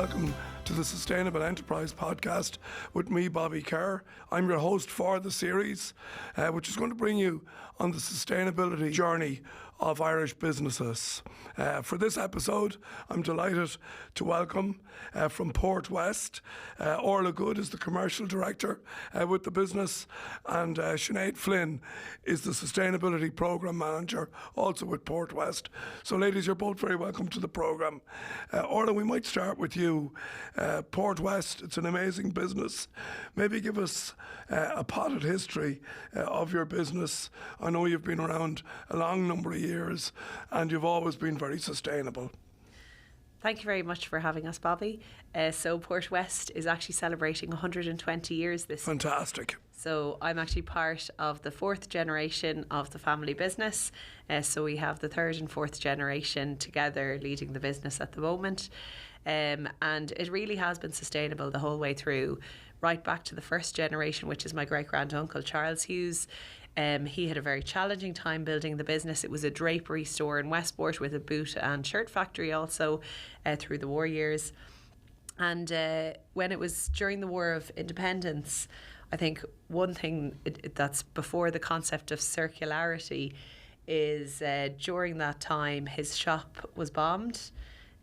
welcome to the Sustainable Enterprise Podcast with me, Bobby Kerr. I'm your host for the series, which is going to bring you on the sustainability journey of Irish businesses. For this episode, I'm delighted to welcome from Portwest, Orla Good is the Commercial Director with the business, and Sinead Flynn is the Sustainability Programme Manager, also with Portwest. So ladies, you're both very welcome to the programme. Orla, we might start with you. Portwest, it's an amazing business. Maybe give us a potted history of your business. I know you've been around a long number of years and you've always been very sustainable. Thank you very much for having us, Bobby. So Portwest is actually celebrating 120 years this year. Fantastic. So I'm actually part of the fourth generation of the family business. So we have the third and fourth generation together leading the business at the moment. And it really has been sustainable the whole way through, right back to the first generation, which is my great-grand-uncle, Charles Hughes. He had a very challenging time building the business. It was a drapery store in Westport with a boot and shirt factory also through the war years. And when it was during the War of Independence, I think one thing that's before the concept of circularity is during that time his shop was bombed.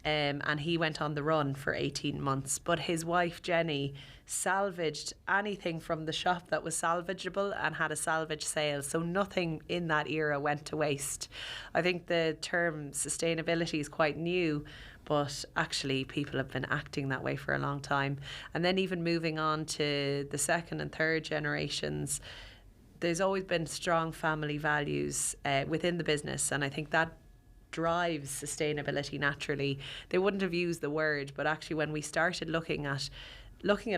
And he went on the run for 18 months. But his wife, Jenny, salvaged anything from the shop that was salvageable and had a salvage sale. So nothing in that era went to waste. I think the term sustainability is quite new, but actually people have been acting that way for a long time. And then even moving on to the second and third generations, there's always been strong family values within the business. And I think that drives sustainability naturally. They wouldn't have used the word, but actually when we started looking at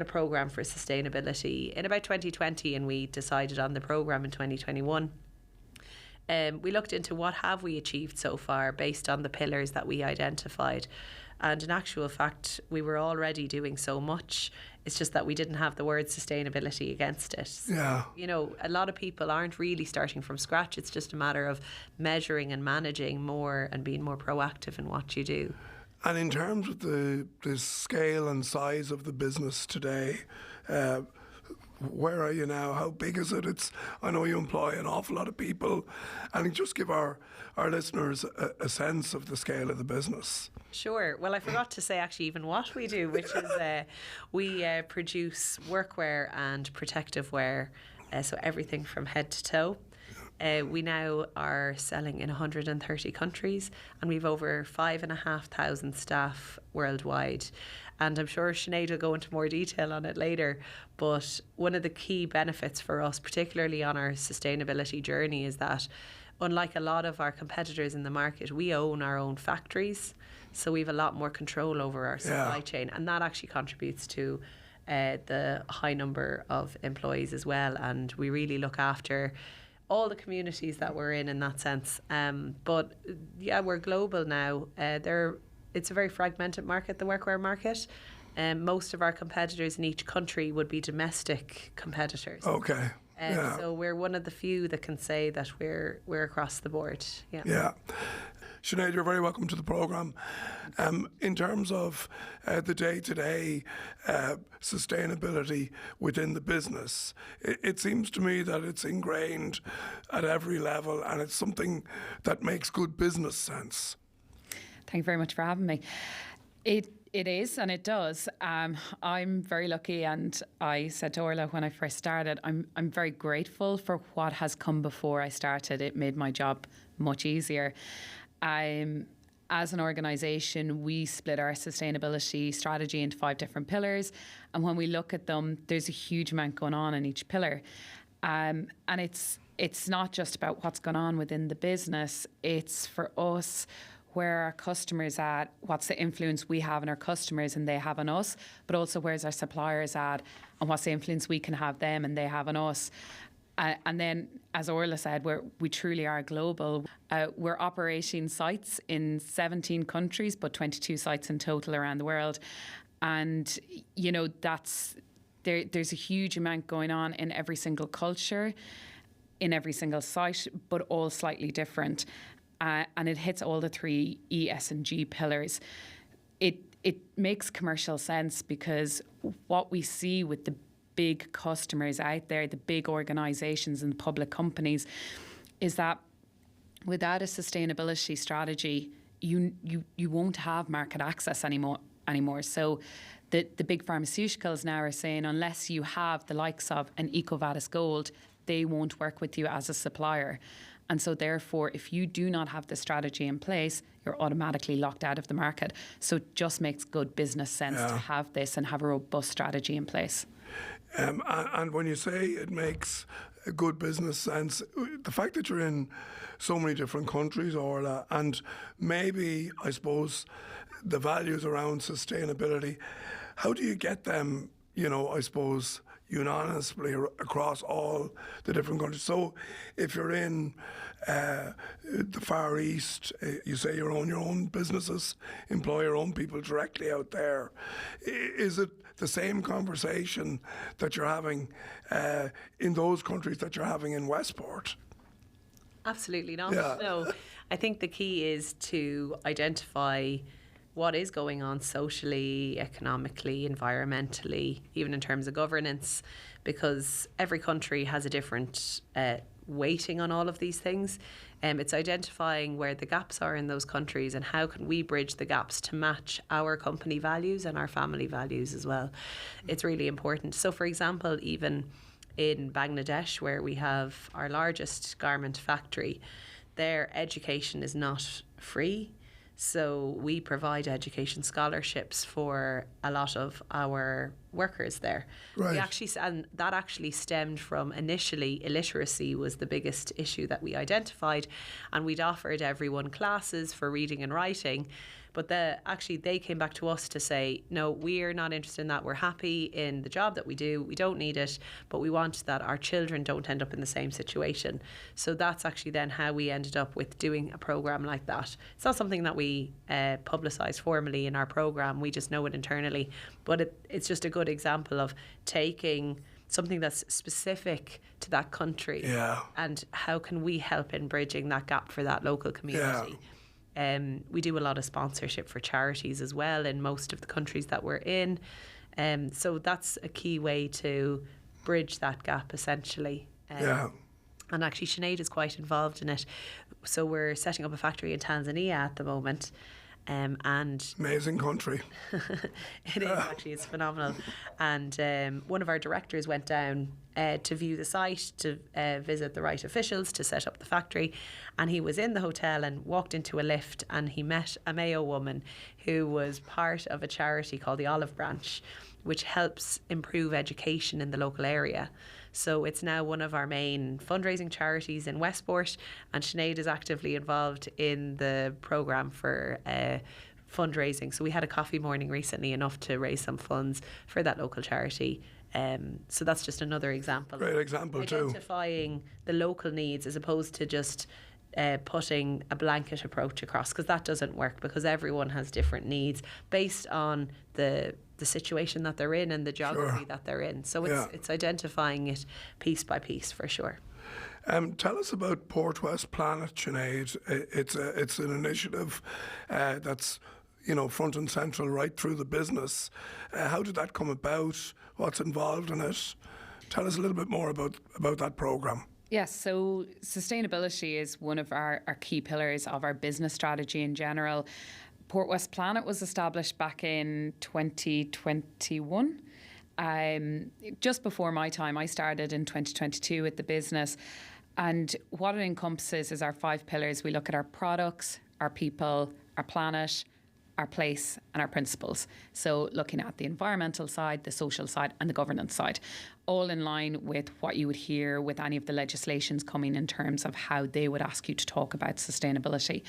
a programme for sustainability in about 2020, and we decided on the programme in 2021, we looked into what have we achieved so far based on the pillars that we identified. And in actual fact, we were already doing so much. It's just that we didn't have the word sustainability against it. Yeah. You know, a lot of people aren't really starting from scratch. It's just a matter of measuring and managing more and being more proactive in what you do. And in terms of the scale and size of the business today, where are you now? How big is it? I know you employ an awful lot of people. And just give our listeners a sense of the scale of the business. Sure. Well, I forgot to say actually even what we do, which is we produce workwear and protective wear, so everything from head to toe. We now are selling in 130 countries and we've over 5,500 staff worldwide. And I'm sure Sinead will go into more detail on it later. But one of the key benefits for us, particularly on our sustainability journey, is that unlike a lot of our competitors in the market, we own our own factories. So we have a lot more control over our supply chain. And that actually contributes to the high number of employees as well. And we really look after all the communities that we're in that sense. But yeah, we're global now. It's a very fragmented market, the workwear market. Most of our competitors in each country would be domestic competitors. Okay. So we're one of the few that can say that we're across the board. Yeah. Sinead, you're very welcome to the programme. In terms of the day-to-day sustainability within the business, it seems to me that it's ingrained at every level and it's something that makes good business sense. Thank you very much for having me. It is, and it does. I'm very lucky, and I said to Orla when I first started, I'm very grateful for what has come before I started. It made my job much easier. As an organisation, we split our sustainability strategy into 5 different pillars, and when we look at them, there's a huge amount going on in each pillar. And it's not just about what's going on within the business, it's for us where our customers at, what's the influence we have on our customers and they have on us, but also where's our suppliers at and what's the influence we can have them and they have on us. And then, as Orla said, we truly are global. We're operating sites in 17 countries, but 22 sites in total around the world. And, you know, there's a huge amount going on in every single culture, in every single site, but all slightly different. And it hits all the 3 E, S and G pillars. it makes commercial sense, because what we see with the big customers out there, the big organisations and public companies, is that without a sustainability strategy, you won't have market access anymore. So the big pharmaceuticals now are saying, unless you have the likes of an EcoVadis Gold, they won't work with you as a supplier. And so therefore, if you do not have the strategy in place, you're automatically locked out of the market. So it just makes good business sense to have this and have a robust strategy in place. And when you say it makes a good business sense, the fact that you're in so many different countries, Orla, and maybe, I suppose, the values around sustainability, how do you get them, I suppose, unanimously across all the different countries? So if you're in the Far East, you say you own your own businesses, employ your own people directly out there. Is it the same conversation that you're having in those countries that you're having in Westport? Absolutely not. Yeah. No, I think the key is to identify what is going on socially, economically, environmentally, even in terms of governance, because every country has a different weighting on all of these things. It's identifying where the gaps are in those countries and how can we bridge the gaps to match our company values and our family values as well. It's really important. So, for example, even in Bangladesh, where we have our largest garment factory, their education is not free. So we provide education scholarships for a lot of our workers there. Right. And that actually stemmed from, initially, illiteracy was the biggest issue that we identified, and we'd offered everyone classes for reading and writing. But they came back to us to say, no, we're not interested in that. We're happy in the job that we do. We don't need it, but we want that our children don't end up in the same situation. So that's actually then how we ended up with doing a programme like that. It's not something that we publicise formally in our programme. We just know it internally. But it's just a good example of taking something that's specific to that country and how can we help in bridging that gap for that local community. Yeah. We do a lot of sponsorship for charities as well in most of the countries that we're in. So that's a key way to bridge that gap, essentially. And actually, Sinead is quite involved in it. So we're setting up a factory in Tanzania at the moment. And amazing country. It is actually, it's phenomenal. And one of our directors went down to view the site, to visit the right officials, to set up the factory. And he was in the hotel and walked into a lift, and he met a Mayo woman who was part of a charity called the Olive Branch, which helps improve education in the local area. So it's now one of our main fundraising charities in Westport, and Sinead is actively involved in the programme for fundraising. So we had a coffee morning recently, enough to raise some funds for that local charity. So that's just another example. Great example too. Identifying the local needs as opposed to just putting a blanket approach across, because that doesn't work, because everyone has different needs based on the situation that they're in and the geography that they're in. So it's identifying it piece by piece, for sure. Tell us about Portwest Planet, Sinead. It's an initiative that's front and central right through the business. How did that come about? What's involved in it? Tell us a little bit more about that programme. Yes, so sustainability is one of our key pillars of our business strategy in general. Portwest Planet was established back in 2021. Just before my time, I started in 2022 with the business. And what it encompasses is our 5 pillars. We look at our products, our people, our planet, our place, and our principles. So looking at the environmental side, the social side, and the governance side, all in line with what you would hear with any of the legislations coming in terms of how they would ask you to talk about sustainability.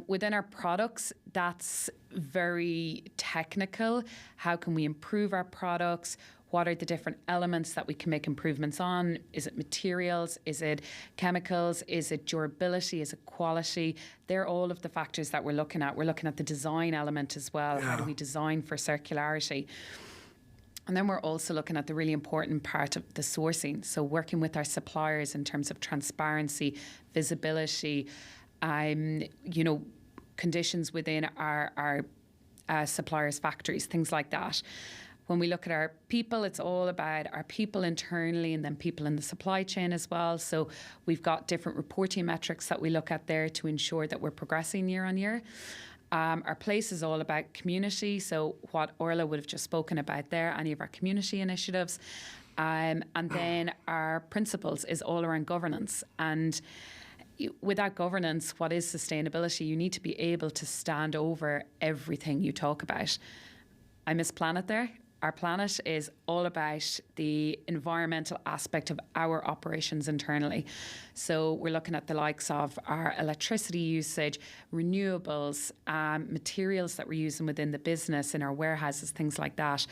Within our products, that's very technical. How can we improve our products? What are the different elements that we can make improvements on? Is it materials? Is it chemicals? Is it durability? Is it quality? They're all of the factors that we're looking at. We're looking at the design element as well. How do we design for circularity? And then we're also looking at the really important part of the sourcing. So working with our suppliers in terms of transparency, visibility, conditions within our suppliers' factories, things like that. When we look at our people, it's all about our people internally and then people in the supply chain as well. So we've got different reporting metrics that we look at there to ensure that we're progressing year on year. Our place is all about community. So what Orla would have just spoken about there, any of our community initiatives. And then our principles is all around governance. And without governance, what is sustainability? You need to be able to stand over everything you talk about. I miss planet there. Our planet is all about the environmental aspect of our operations internally. So we're looking at the likes of our electricity usage, renewables, materials that we're using within the business, in our warehouses, things like that.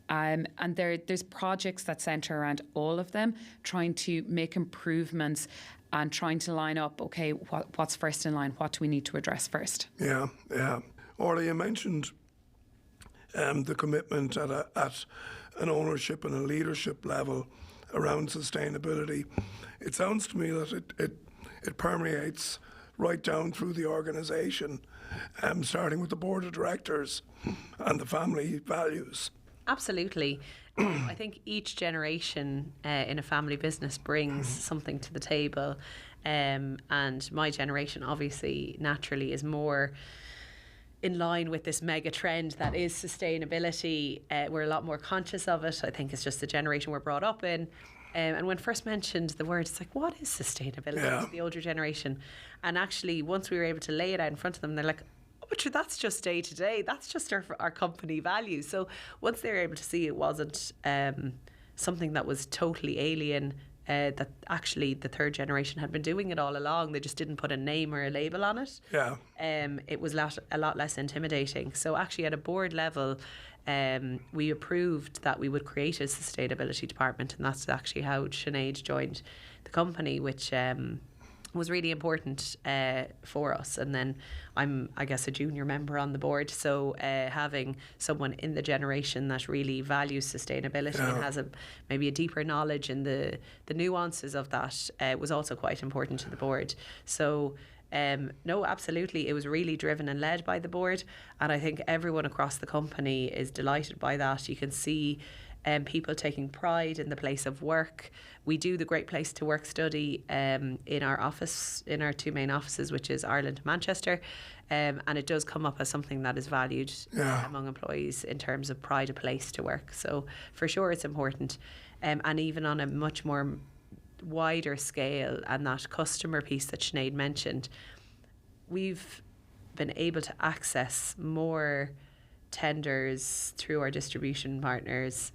And there's projects that centre around all of them, trying to make improvements and trying to line up, okay, what's first in line? What do we need to address first? Yeah. Orla, you mentioned the commitment at an ownership and a leadership level around sustainability. It sounds to me that it permeates right down through the organisation, starting with the board of directors and the family values. Absolutely. I think each generation in a family business brings something to the table, and my generation obviously naturally is more in line with this mega trend that is sustainability. We're a lot more conscious of it. I think it's just the generation we're brought up in. And when first mentioned the word, it's like, what is sustainability? Yeah. The older generation. And actually, once we were able to lay it out in front of them, they're like, oh, but sure, that's just day to day. That's just our company values. So once they were able to see it wasn't something that was totally alien, that actually the third generation had been doing it all along. They just didn't put a name or a label on it. Yeah. It was a lot less intimidating. So actually at a board level, we approved that we would create a sustainability department, and that's actually how Sinead joined the company, which was really important for us. And then I'm, I guess, a junior member on the board, so having someone in the generation that really values sustainability and has maybe a deeper knowledge in the nuances of that was also quite important to the board. So no, absolutely, it was really driven and led by the board, and I think everyone across the company is delighted by that. You can see people taking pride in the place of work. We do the Great Place to Work study in our office, in our two main offices, which is Ireland and Manchester, and it does come up as something that is valued among employees in terms of pride of place to work. So for sure it's important, and even on a much more wider scale, and that customer piece that Sinead mentioned, we've been able to access more tenders through our distribution partners.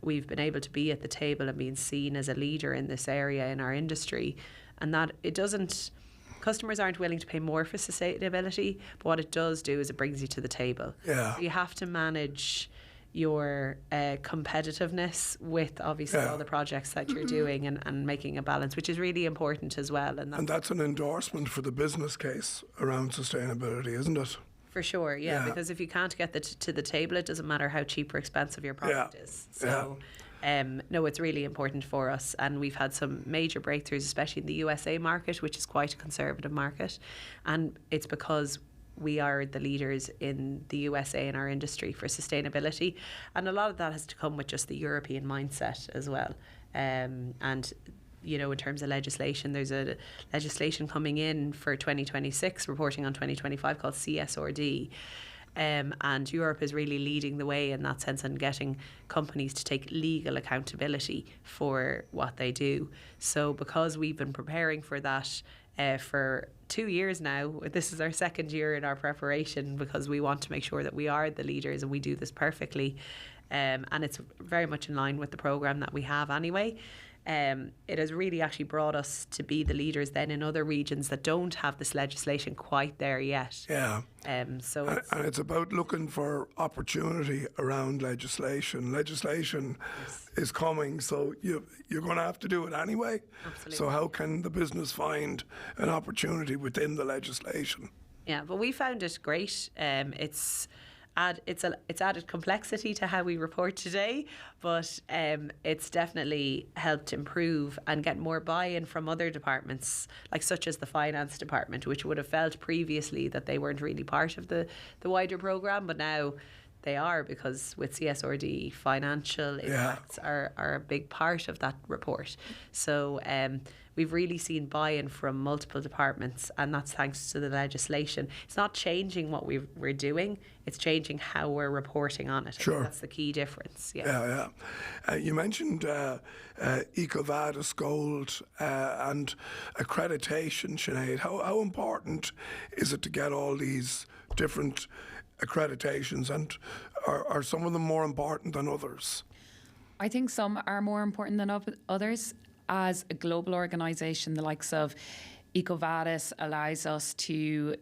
We've been able to be at the table and being seen as a leader in this area in our industry, and that customers aren't willing to pay more for sustainability, but what it does do is it brings you to the table. Yeah. So you have to manage your competitiveness with obviously all the projects that you're doing, and making a balance, which is really important as well. And that's an endorsement for the business case around sustainability, isn't it? For sure, yeah. Because if you can't get to the table, it doesn't matter how cheap or expensive your product is. So, no, it's really important for us. And we've had some major breakthroughs, especially in the USA market, which is quite a conservative market. And it's because we are the leaders in the USA in our industry for sustainability. And a lot of that has to come with just the European mindset as well. And you know, in terms of legislation, there's a legislation coming in for 2026, reporting on 2025, called CSRD. And Europe is really leading the way in that sense and getting companies to take legal accountability for what they do. So because we've been preparing for that for 2 years now, this is our second year in our preparation, because we want to make sure that we are the leaders and we do this perfectly. And it's very much in line with the programme that we have anyway. It has really actually brought us to be the leaders then in other regions that don't have this legislation quite there yet. Yeah. So it's about looking for opportunity around legislation. Legislation is coming, so you're going to have to do it anyway. Absolutely. So how can the business find an opportunity within the legislation? Yeah, but we found it great. It's it's added complexity to how we report today, but it's definitely helped improve and get more buy-in from other departments, like such as the finance department, which would have felt previously that they weren't really part of the wider programme, but now they are, because with CSRD, financial impacts are a big part of that report. So we've really seen buy-in from multiple departments, and that's thanks to the legislation. It's not changing what we're doing, it's changing how we're reporting on it. I think that's the key difference. Yeah. You mentioned EcoVadis Gold and accreditation, Sinead. How important is it to get all these different accreditations, and are some of them more important than others? I think some are more important than others. As a global organisation, the likes of EcoVadis allows us to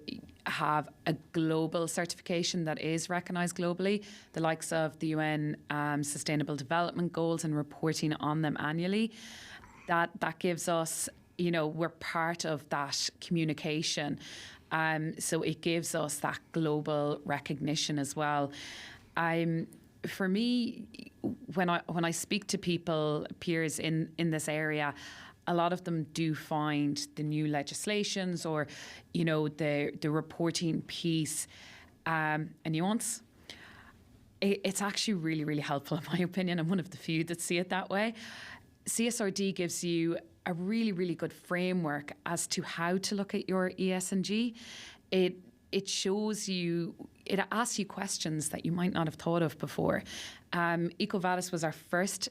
have a global certification that is recognised globally, the likes of the UN Sustainable Development Goals and reporting on them annually. That gives us, we're part of that communication. So it gives us that global recognition as well. For me, when I speak to peers in this area, a lot of them do find the new legislations or, the reporting piece a nuance. It's actually really, really helpful in my opinion. I'm one of the few that see it that way. CSRD gives you a really, really good framework as to how to look at your ESG. It shows you, it asks you questions that you might not have thought of before. EcoVadis was our first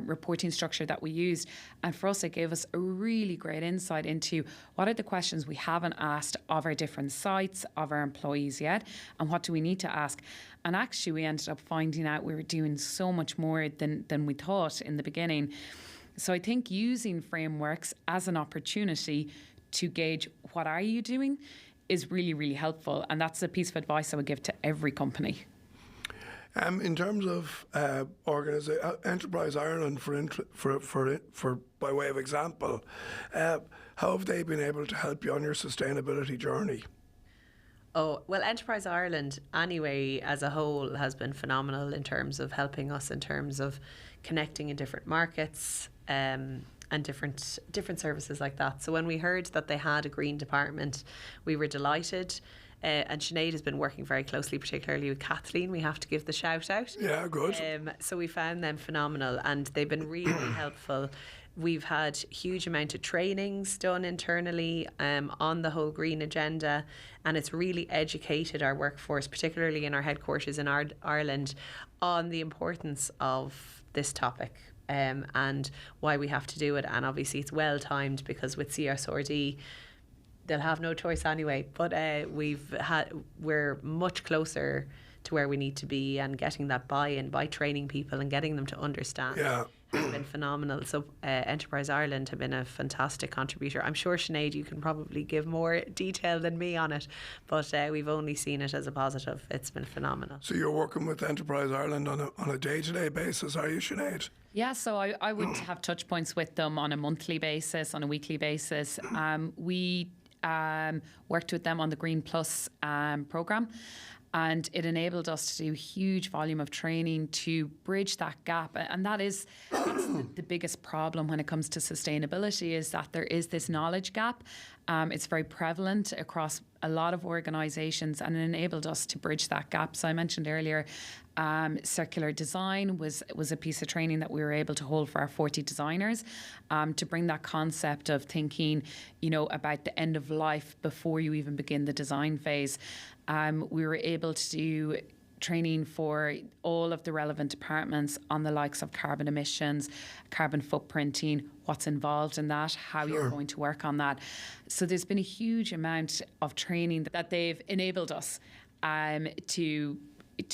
reporting structure that we used, and for us it gave us a really great insight into what are the questions we haven't asked of our different sites, of our employees yet, and what do we need to ask. And actually we ended up finding out we were doing so much more than we thought in the beginning. So I think using frameworks as an opportunity to gauge what are you doing is really, really helpful. And that's a piece of advice I would give to every company. In terms of Enterprise Ireland, for by way of example, how have they been able to help you on your sustainability journey? Oh, well, Enterprise Ireland, anyway, as a whole, has been phenomenal in terms of helping us in terms of connecting in different markets and different services like that. So when we heard that they had a green department, we were delighted. And Sinead has been working very closely, particularly with Kathleen. We have to give the shout out. Yeah, good. So we found them phenomenal, and they've been really helpful. We've had huge amount of trainings done internally on the whole green agenda, and it's really educated our workforce, particularly in our headquarters in Ireland, on the importance of this topic and why we have to do it. And obviously it's well timed, because with CSRD they'll have no choice anyway, but we're much closer to where we need to be, and getting that buy-in by training people and getting them to understand has been phenomenal. So Enterprise Ireland have been a fantastic contributor. I'm sure, Sinead, you can probably give more detail than me on it, but we've only seen it as a positive. It's been phenomenal. So you're working with Enterprise Ireland on a day-to-day basis, are you, Sinead? Yeah, so I would have touch points with them on a monthly basis, on a weekly basis. We worked with them on the Green Plus programme, and it enabled us to do a huge volume of training to bridge that gap. And that's the biggest problem when it comes to sustainability, is that there is this knowledge gap. It's very prevalent across a lot of organisations, and it enabled us to bridge that gap. So I mentioned earlier, circular design was a piece of training that we were able to hold for our 40 designers, to bring that concept of thinking, about the end of life before you even begin the design phase. We were able to do training for all of the relevant departments on the likes of carbon emissions, carbon footprinting, what's involved in that, how you're going to work on that. So there's been a huge amount of training that they've enabled us to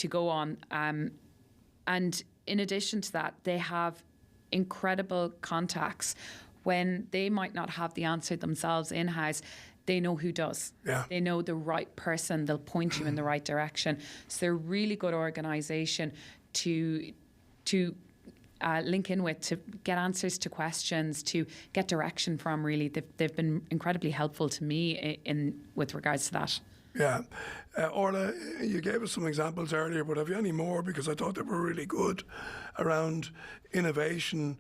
go on. And in addition to that, they have incredible contacts. When they might not have the answer themselves in-house, they know who does. Yeah. They know the right person. They'll point you in the right direction. So they're a really good organisation to link in with, to get answers to questions, to get direction from. Really, they've been incredibly helpful to me with regards to that. Yeah. Orla, you gave us some examples earlier, but have you any more? Because I thought they were really good around innovation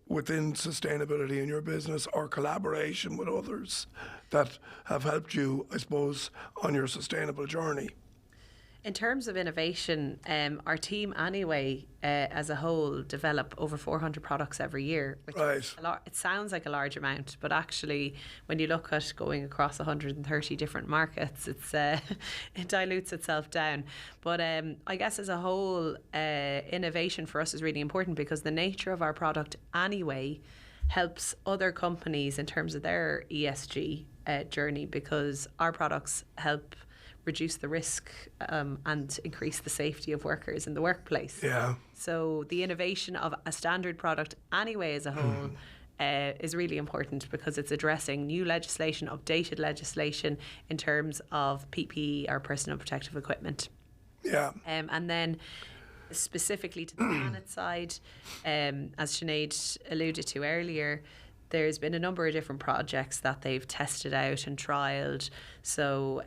within sustainability in your business or collaboration with others that have helped you, I suppose, on your sustainable journey. In terms of innovation, our team anyway, as a whole, develop over 400 products every year. Which Right. is a lot. It sounds like a large amount, but actually, when you look at going across 130 different markets, it dilutes itself down. But I guess as a whole, innovation for us is really important because the nature of our product anyway helps other companies in terms of their ESG journey, because our products help reduce the risk and increase the safety of workers in the workplace. Yeah. So the innovation of a standard product anyway as a whole is really important because it's addressing new legislation, updated legislation in terms of PPE, or personal protective equipment. Yeah. And then specifically to the planet side, as Sinead alluded to earlier, there's been a number of different projects that they've tested out and trialled. So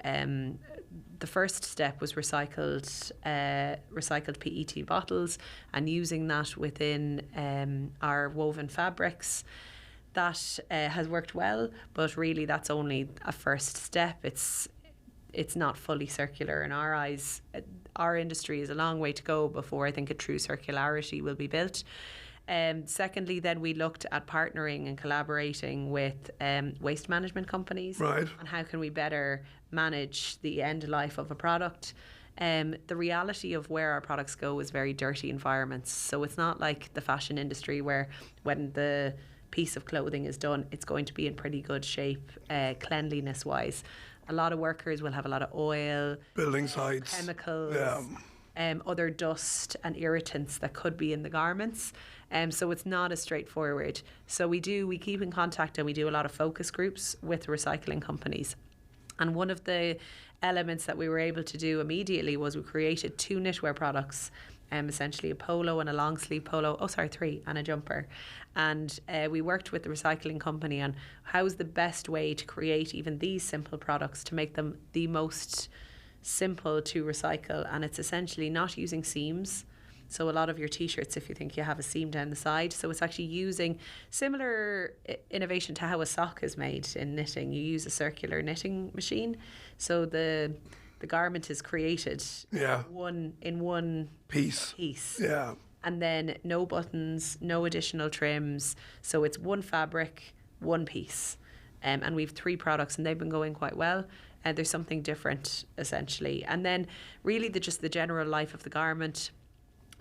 the first step was recycled PET bottles and using that within our woven fabrics. That has worked well, but really that's only a first step. It's not fully circular in our eyes. Our industry is a long way to go before I think a true circularity will be built. Secondly, then we looked at partnering and collaborating with waste management companies. Right. And how can we better manage the end life of a product. The reality of where our products go is very dirty environments. So it's not like the fashion industry where when the piece of clothing is done, it's going to be in pretty good shape, cleanliness wise. A lot of workers will have a lot of oil, building sites, chemicals, other dust and irritants that could be in the garments. So it's not as straightforward. So we keep in contact and we do a lot of focus groups with recycling companies. And one of the elements that we were able to do immediately was we created 2 knitwear products, essentially a polo and a long sleeve polo, 3, and a jumper. And we worked with the recycling company on how's the best way to create even these simple products to make them the most simple to recycle. And it's essentially not using seams. So a lot of your t-shirts, if you think you have a seam down the side, so it's actually using similar innovation to how a sock is made in knitting. You use a circular knitting machine, so the garment is created in one piece. Yeah. And then no buttons, no additional trims. So it's one fabric, one piece. And we've 3 products and they've been going quite well. And there's something different essentially. And then really just the general life of the garment.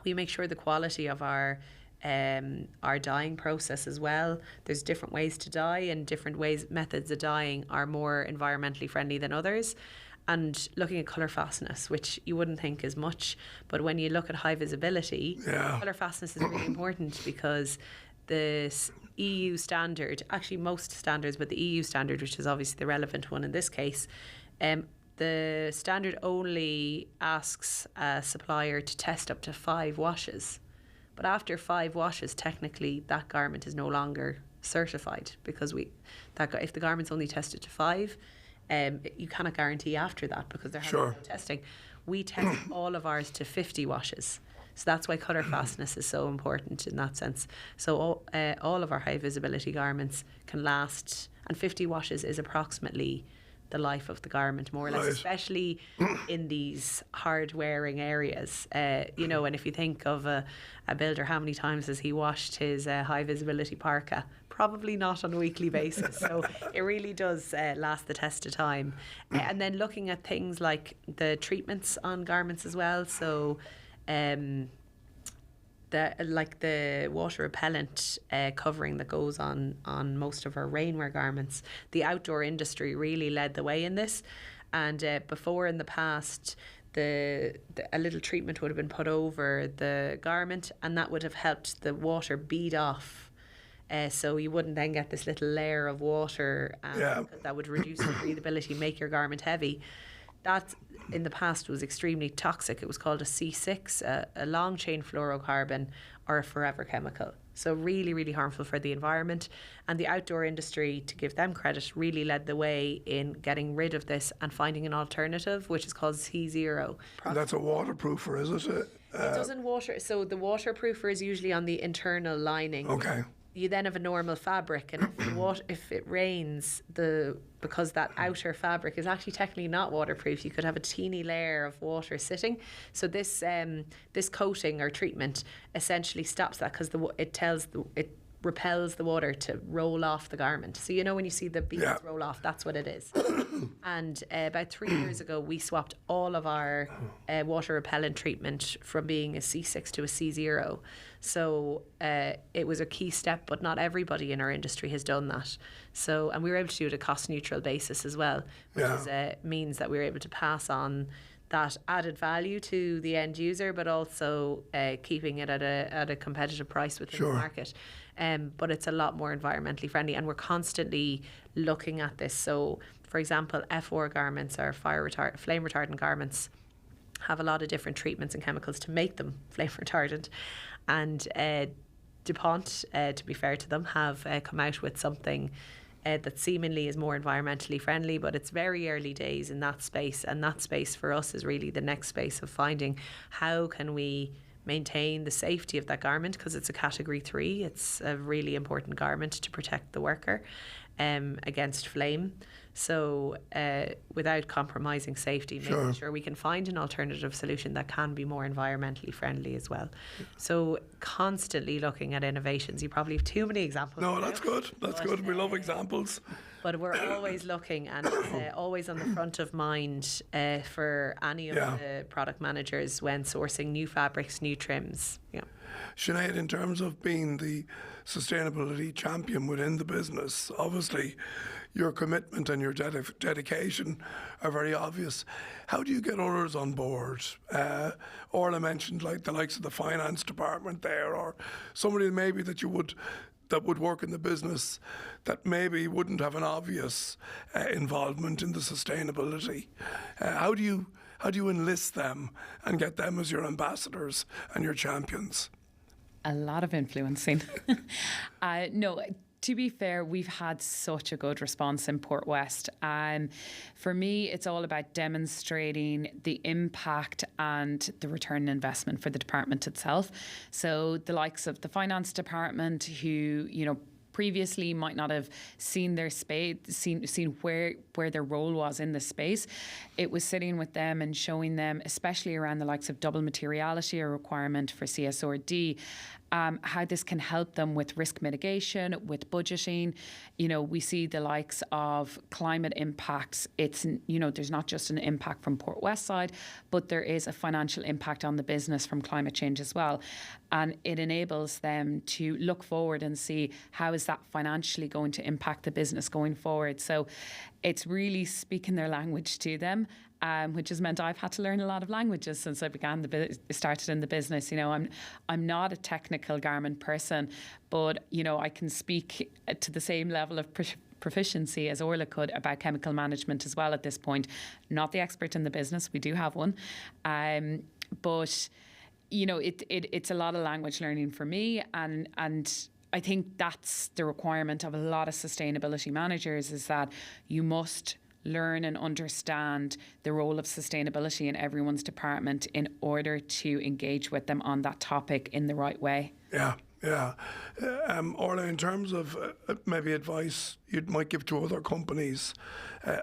We make sure the quality of our dyeing process as well. There's different ways to dye and different methods of dyeing are more environmentally friendly than others. And looking at colour fastness, which you wouldn't think is much, but when you look at high visibility, colour fastness is really important because the EU standard, actually most standards, but the EU standard, which is obviously the relevant one in this case, the standard only asks a supplier to test up to 5 washes. But after 5 washes, technically that garment is no longer certified because if the garment's only tested to 5, you cannot guarantee after that because they're having no testing. We test all of ours to 50 washes. So that's why colour fastness is so important in that sense. So all of our high visibility garments can last, and 50 washes is approximately the life of the garment, more or less, especially in these hard wearing areas. And if you think of a builder, how many times has he washed his high visibility parka? Probably not on a weekly basis. So it really does last the test of time. And then looking at things like the treatments on garments as well. So the water repellent covering that goes on most of our rainwear garments. The outdoor industry really led the way in this. And before in the past, a little treatment would have been put over the garment and that would have helped the water bead off. So you wouldn't then get this little layer of water that would reduce your breathability, make your garment heavy. That in the past was extremely toxic. It was called a C6, a long chain fluorocarbon or a forever chemical. So really, really harmful for the environment. And the outdoor industry, to give them credit, really led the way in getting rid of this and finding an alternative, which is called C0. And that's a waterproofer, is it? It doesn't water. So the waterproofer is usually on the internal lining. Okay. You then have a normal fabric, and if it rains, because that outer fabric is actually technically not waterproof, you could have a teeny layer of water sitting. So this coating or treatment essentially stops that, because it repels the water to roll off the garment. So when you see the beads roll off, that's what it is. And about 3 years ago, we swapped all of our water repellent treatment from being a C6 to a C0. So it was a key step, but not everybody in our industry has done that. So, and we were able to do it at a cost neutral basis as well, which means that we were able to pass on that added value to the end user, but also keeping it at a competitive price within the market. But it's a lot more environmentally friendly, and we're constantly looking at this. So, for example, F4 garments or flame retardant garments have a lot of different treatments and chemicals to make them flame retardant. And DuPont, to be fair to them, have come out with something that seemingly is more environmentally friendly, but it's very early days in that space. And that space for us is really the next space of finding how can we maintain the safety of that garment, because it's a category 3. It's a really important garment to protect the worker against flame. So without compromising safety, making sure we can find an alternative solution that can be more environmentally friendly as well. So constantly looking at innovations. You probably have too many examples. No, that's good. That's good. We love examples. But we're always looking, and it's always on the front of mind for any of the product managers when sourcing new fabrics, new trims. Yeah. Sinead, in terms of being the sustainability champion within the business, obviously your commitment and your dedication are very obvious. How do you get others on board? Orla mentioned like the likes of the finance department there, or somebody maybe that would work in the business that maybe wouldn't have an obvious involvement in the sustainability. How do you enlist them and get them as your ambassadors and your champions? A lot of influencing. No, to be fair, we've had such a good response in Portwest. For me, it's all about demonstrating the impact and the return on investment for the department itself. So the likes of the finance department, who, previously might not have seen their space, seen where their role was in the space. It was sitting with them and showing them, especially around the likes of double materiality, a requirement for CSRD, how this can help them with risk mitigation, with budgeting. We see the likes of climate impacts. It's, there's not just an impact from Portwest side, but there is a financial impact on the business from climate change as well. And it enables them to look forward and see how is that financially going to impact the business going forward. So it's really speaking their language to them. Which has meant I've had to learn a lot of languages since I started in the business. I'm not a technical garment person, but I can speak to the same level of proficiency as Orla could about chemical management as well at this point. Not the expert in the business, we do have one, but it's a lot of language learning for me, and I think that's the requirement of a lot of sustainability managers, is that you must learn and understand the role of sustainability in everyone's department in order to engage with them on that topic in the right way. Yeah. Orla, in terms of maybe advice you might give to other companies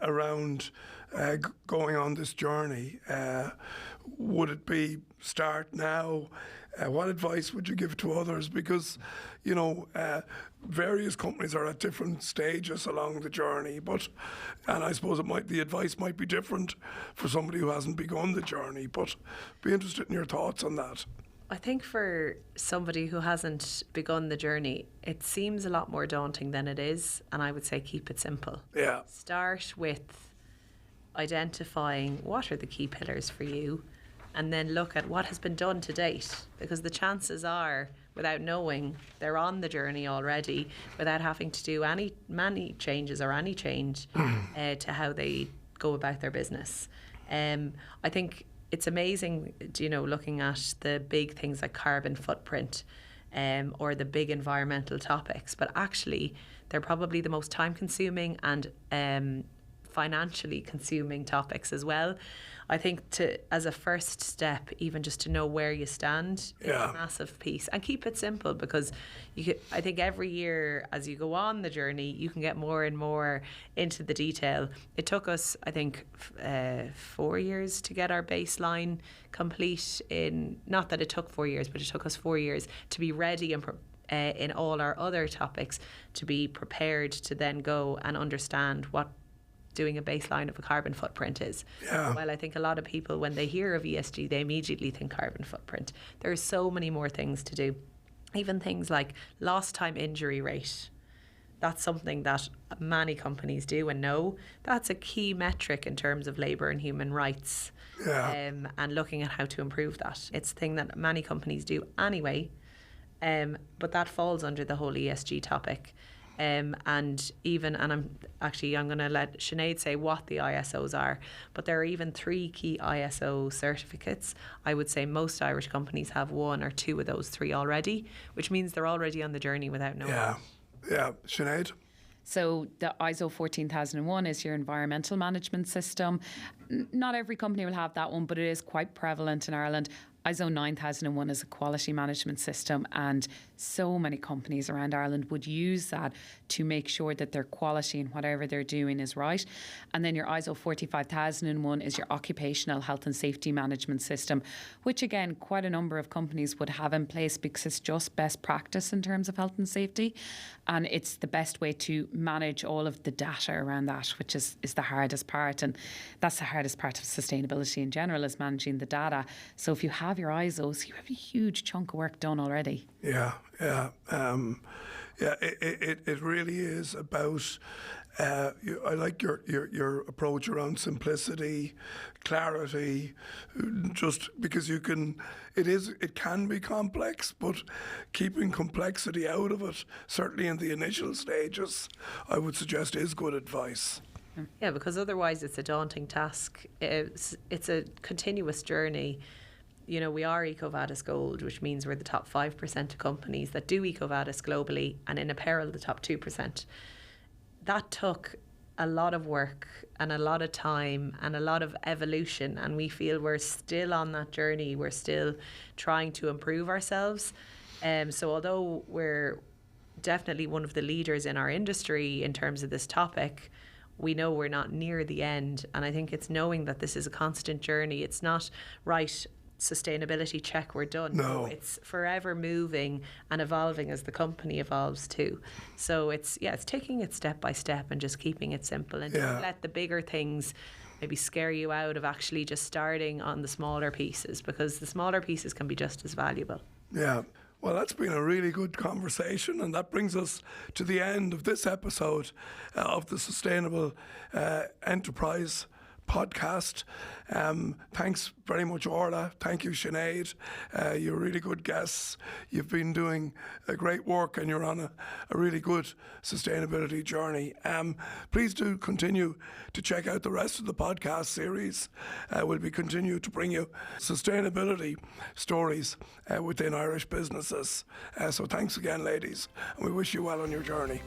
around going on this journey, would it be start now? What advice would you give to others? Because, various companies are at different stages along the journey, and I suppose the advice might be different for somebody who hasn't begun the journey, but be interested in your thoughts on that. I think for somebody who hasn't begun the journey, it seems a lot more daunting than it is, and I would say keep it simple. Yeah. Start with identifying what are the key pillars for you, and then look at what has been done to date, because the chances are, without knowing, they're on the journey already without having to do many changes or any change to how they go about their business. I think it's amazing, looking at the big things like carbon footprint. or the big environmental topics, but actually they're probably the most time consuming and financially consuming topics as well. I think as a first step, even just to know where you stand is a massive piece, and keep it simple, because I think every year as you go on the journey, you can get more and more into the detail. It took us, I think, 4 years to get our baseline complete. Not that it took 4 years, but it took us 4 years to be ready and in all our other topics, to be prepared to then go and understand what doing a baseline of a carbon footprint is. Yeah. Well, I think a lot of people, when they hear of ESG, they immediately think carbon footprint. There are so many more things to do. Even things like lost time injury rate. That's something that many companies do and know. That's a key metric in terms of labour and human rights. Yeah. And looking at how to improve that. It's a thing that many companies do anyway, but that falls under the whole ESG topic. I'm going to let Sinead say what the ISOs are, but there are even 3 key ISO certificates. I would say most Irish companies have 1 or 2 of those 3 already, which means they're already on the journey without knowing. Yeah. Sinead? So the ISO 14001 is your environmental management system. Not every company will have that one, but it is quite prevalent in Ireland. ISO 9001 is a quality management system, and so many companies around Ireland would use that to make sure that their quality in whatever they're doing is right. And then your ISO 45001 is your occupational health and safety management system, which again, quite a number of companies would have in place because it's just best practice in terms of health and safety. And it's the best way to manage all of the data around that, which is the hardest part. And that's the hardest part of sustainability in general, is managing the data. So if you have your ISOs, you have a huge chunk of work done already. Yeah. It really is about. I like your approach around simplicity, clarity, just because it can be complex, but keeping complexity out of it, certainly in the initial stages, I would suggest is good advice. Yeah, because otherwise it's a daunting task. It's a continuous journey. You know, we are EcoVadis Gold, which means we're the top 5% of companies that do EcoVadis globally, and in apparel, the top 2%. That took a lot of work and a lot of time and a lot of evolution, and we feel we're still on that journey. We're still trying to improve ourselves. So although we're definitely one of the leaders in our industry in terms of this topic, we know we're not near the end. And I think it's knowing that this is a constant journey. It's not right, sustainability check, we're done. No. It's forever moving and evolving as the company evolves too. So it's taking it step by step and just keeping it simple, and don't let the bigger things maybe scare you out of actually just starting on the smaller pieces, because the smaller pieces can be just as valuable. Yeah. Well, that's been a really good conversation, and that brings us to the end of this episode of the Sustainable Enterprise podcast. Thanks very much, Orla. Thank you, Sinead. You're really good guests. You've been doing great work, and you're on a really good sustainability journey. Please do continue to check out the rest of the podcast series. We'll be continue to bring you sustainability stories within Irish businesses. So thanks again, ladies, and we wish you well on your journey.